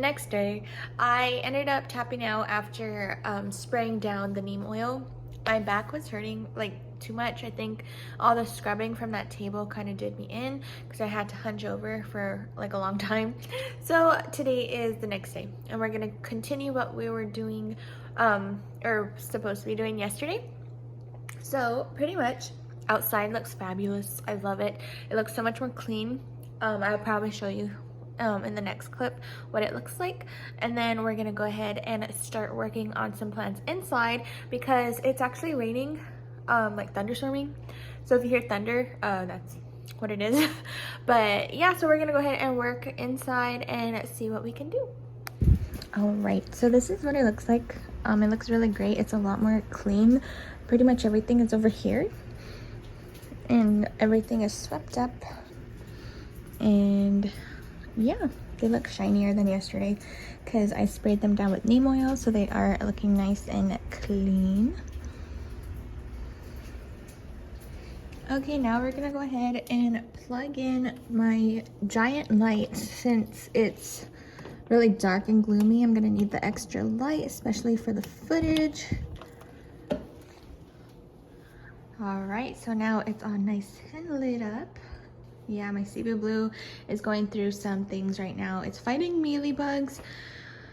next day, I ended up tapping out after spraying down the neem oil. My back was hurting like too much. I think all the scrubbing from that table kind of did me in because I had to hunch over for like a long time. So today is the next day and we're gonna continue what we were doing or supposed to be doing yesterday. So pretty much outside looks fabulous. I love it. It looks so much more clean. I'll probably show you in the next clip what it looks like, and then we're gonna go ahead and start working on some plants inside because it's actually raining, like thunderstorming. So if you hear thunder, that's what it is. But yeah, so we're gonna go ahead and work inside and see what we can do. All right, so this is what it looks like. It looks really great. It's a lot more clean. Pretty much everything is over here and everything is swept up, and yeah, they look shinier than yesterday because I sprayed them down with neem oil, so they are looking nice and clean. Okay, now we're gonna go ahead and plug in my giant light. Since it's really dark and gloomy, I'm gonna need the extra light, especially for the footage. All right, so now it's all nice and lit up. Yeah, my Cebu Blue is going through some things right now. It's fighting mealybugs.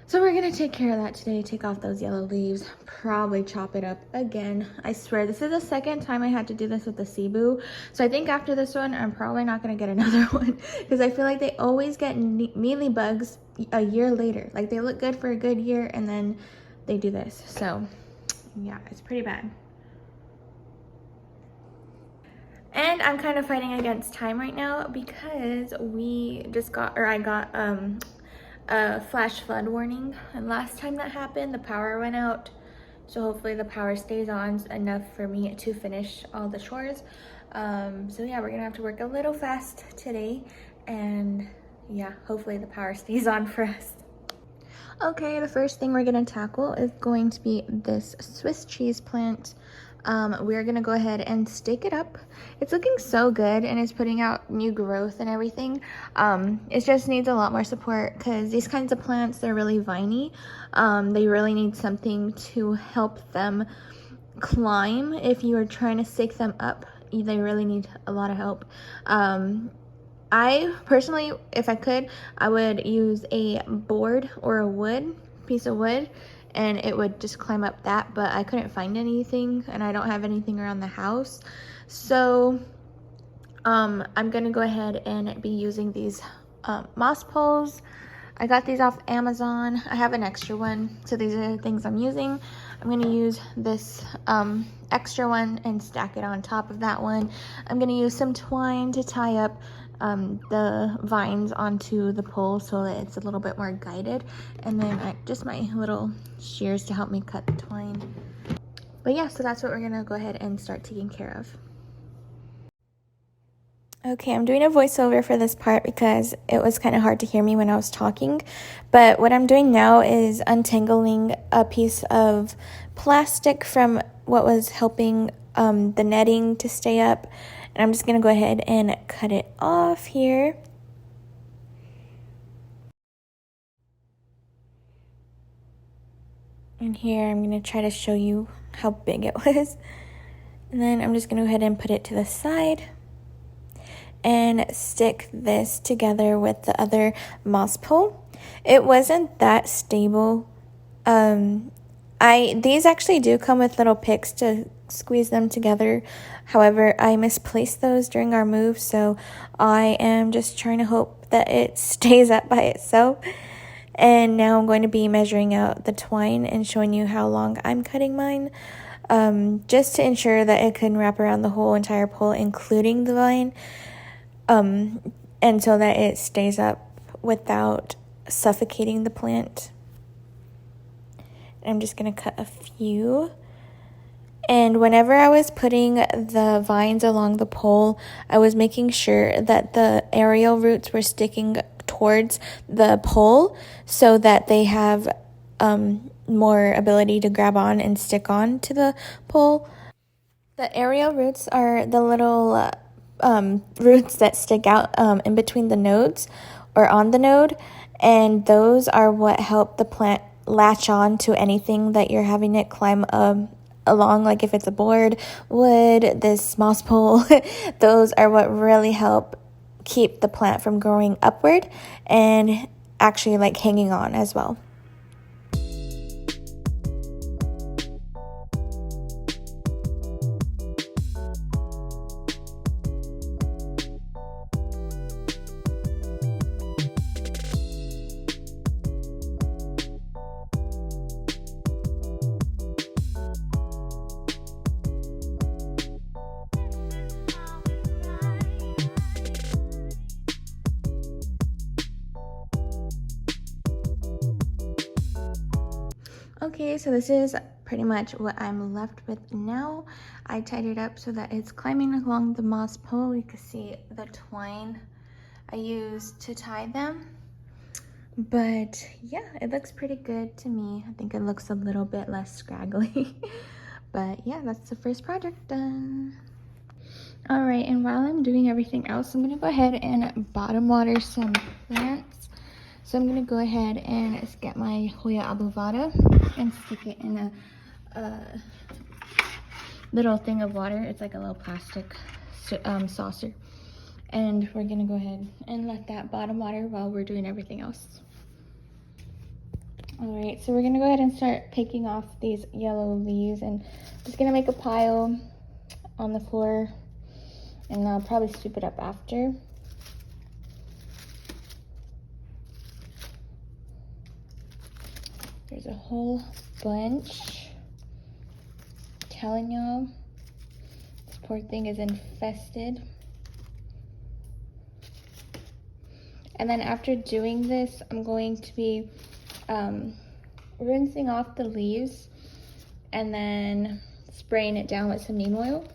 So we're gonna take care of that today, take off those yellow leaves, probably chop it up again. I swear, this is the second time I had to do this with the Cebu. So I think after this one, I'm probably not gonna get another one because I feel like they always get mealybugs a year later. Like they look good for a good year and then they do this. So yeah, it's pretty bad. And I'm kind of fighting against time right now because we just got, or I got a flash flood warning. And last time that happened, the power went out. So hopefully the power stays on enough for me to finish all the chores. So yeah, we're gonna have to work a little fast today. And yeah, hopefully the power stays on for us. Okay, the first thing we're gonna tackle is going to be this Swiss cheese plant. We're gonna go ahead and stake it up. It's looking so good and it's putting out new growth and everything. It just needs a lot more support because these kinds of plants, they're really viney. They really need something to help them climb. If you are trying to stake them up, they really need a lot of help. I personally, if I could, I would use a board or a piece of wood, and it would just climb up that, but I couldn't find anything and I don't have anything around the house. So I'm gonna go ahead and be using these moss poles. I got these off Amazon. I have an extra one, so these are the things I'm using. I'm gonna use this extra one and stack it on top of that one. I'm gonna use some twine to tie up the vines onto the pole so that it's a little bit more guided, and then just my little shears to help me cut the twine. But yeah, so that's what we're gonna go ahead and start taking care of. Okay, I'm doing a voiceover for this part because it was kind of hard to hear me when I was talking. But what I'm doing now is untangling a piece of plastic from what was helping the netting to stay up. And I'm just going to go ahead and cut it off here. And here I'm going to try to show you how big it was. And then I'm just going to go ahead and put it to the side and stick this together with the other moss pole. It wasn't that stable. These actually do come with little picks to squeeze them together. However, I misplaced those during our move, so I am just trying to hope that it stays up by itself. And now I'm going to be measuring out the twine and showing you how long I'm cutting mine, just to ensure that it can wrap around the whole entire pole, including the vine, and so that it stays up without suffocating the plant. I'm just going to cut a few. And whenever I was putting the vines along the pole, I was making sure that the aerial roots were sticking towards the pole so that they have more ability to grab on and stick on to the pole. The aerial roots are the little roots that stick out in between the nodes or on the node, and those are what help the plant latch on to anything that you're having it climb along, like if it's a board, wood, this moss pole. Those are what really help keep the plant from growing upward and actually like hanging on as well. Okay, so this is pretty much what I'm left with now. I tied it up so that it's climbing along the moss pole. You can see the twine I used to tie them. But yeah, it looks pretty good to me. I think it looks a little bit less scraggly. But yeah, that's the first project done. All right, and while I'm doing everything else, I'm gonna go ahead and bottom water some plants. So I'm gonna go ahead and get my Hoya abovada and stick it in a little thing of water. It's like a little plastic saucer. And we're gonna go ahead and let that bottom water while we're doing everything else. All right, so we're gonna go ahead and start picking off these yellow leaves, and just gonna make a pile on the floor, and I'll probably sweep it up after. There's a whole bunch. I'm telling y'all, this poor thing is infested. And then after doing this, I'm going to be rinsing off the leaves and then spraying it down with some neem oil.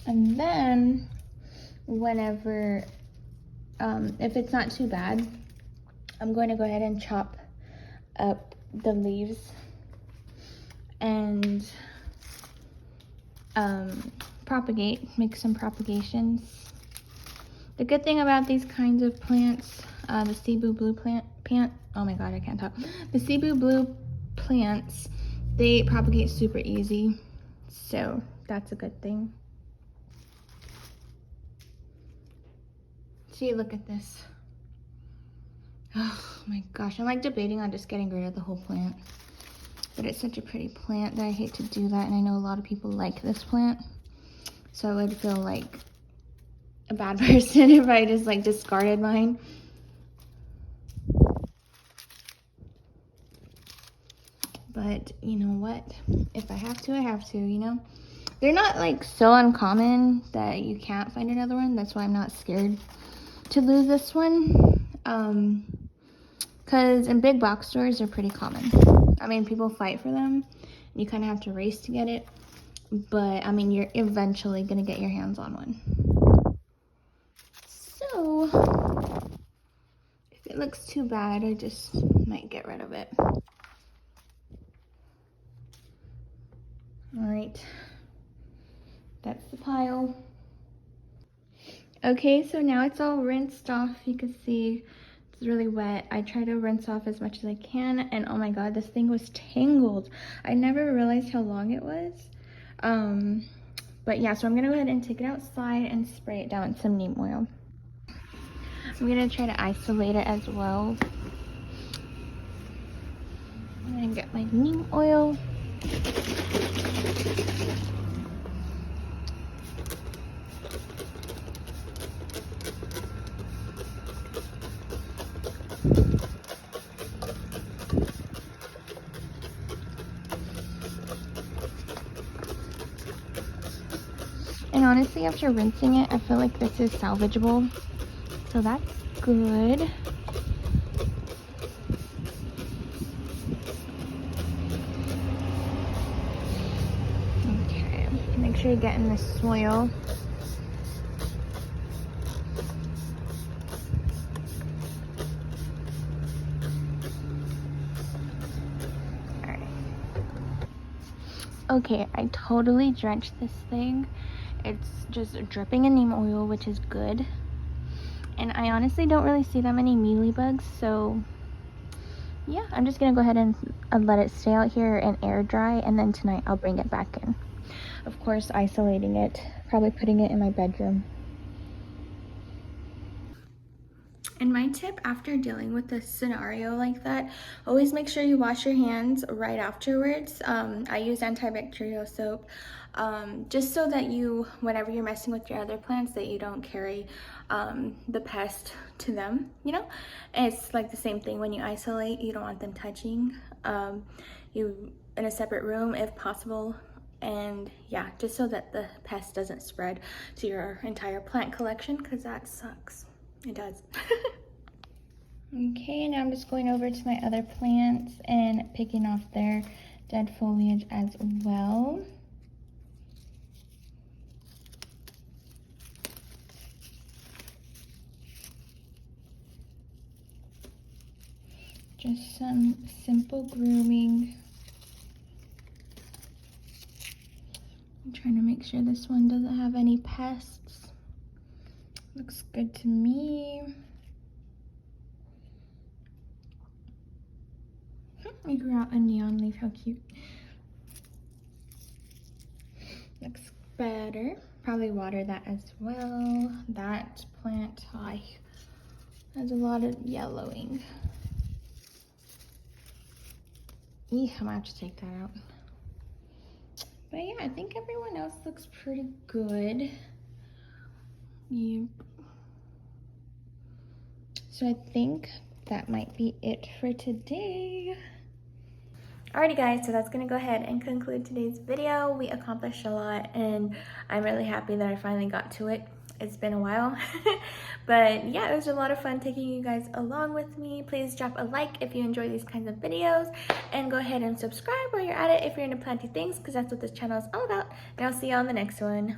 And then whenever, if it's not too bad, I'm going to go ahead and chop up the leaves and make some propagations. The good thing about these kinds of plants, the Cebu blue plant, oh my god, I can't talk. The Cebu blue plants, they propagate super easy, so that's a good thing. See, look at this. Oh my gosh, I'm like debating on just getting rid of the whole plant. But it's such a pretty plant that I hate to do that, and I know a lot of people like this plant. So I would feel like a bad person if I just like discarded mine. But you know what? If I have to, I have to, you know? They're not like so uncommon that you can't find another one. That's why I'm not scared to lose this one. Because in big box stores, they're pretty common. I mean, people fight for them. You kind of have to race to get it. But, I mean, you're eventually going to get your hands on one. So, if it looks too bad, I just might get rid of it. Alright. That's the pile. Okay, so now it's all rinsed off. You can see it's really wet. I try to rinse off as much as I can, and oh my god, this thing was tangled. I never realized how long it was. But yeah, so I'm gonna go ahead and take it outside and spray it down with some neem oil. I'm gonna try to isolate it as well. I'm gonna get my neem oil. And honestly, after rinsing it, I feel like this is salvageable. So that's good. Okay, make sure you get in the soil. Okay, I totally drenched this thing. It's just dripping in neem oil, which is good. And I honestly don't really see that many mealybugs, so yeah, I'm just gonna go ahead and let it stay out here and air dry, and then tonight I'll bring it back in. Of course, isolating it, probably putting it in my bedroom. And my tip after dealing with a scenario like that, always make sure you wash your hands right afterwards. I use antibacterial soap, just so that you, whenever you're messing with your other plants, that you don't carry the pest to them, you know? It's like the same thing when you isolate, you don't want them touching you in a separate room if possible. And yeah, just so that the pest doesn't spread to your entire plant collection, because that sucks. It does. Okay, now I'm just going over to my other plants and picking off their dead foliage as well. Just some simple grooming. I'm trying to make sure this one doesn't have any pests. Looks good to me. I grew out a neon leaf, how cute. Looks better. Probably water that as well. That plant has a lot of yellowing. Eek, I'm gonna have to take that out. But yeah, I think everyone else looks pretty good. Yep. So I think that might be it for today. Alrighty guys, so that's gonna go ahead and conclude today's video. We accomplished a lot and I'm really happy that I finally got to it. It's been a while, but yeah, it was a lot of fun taking you guys along with me. Please drop a like if you enjoy these kinds of videos, and go ahead and subscribe while you're at it if you're into planty things, because that's what this channel is all about. And I'll see you on the next one.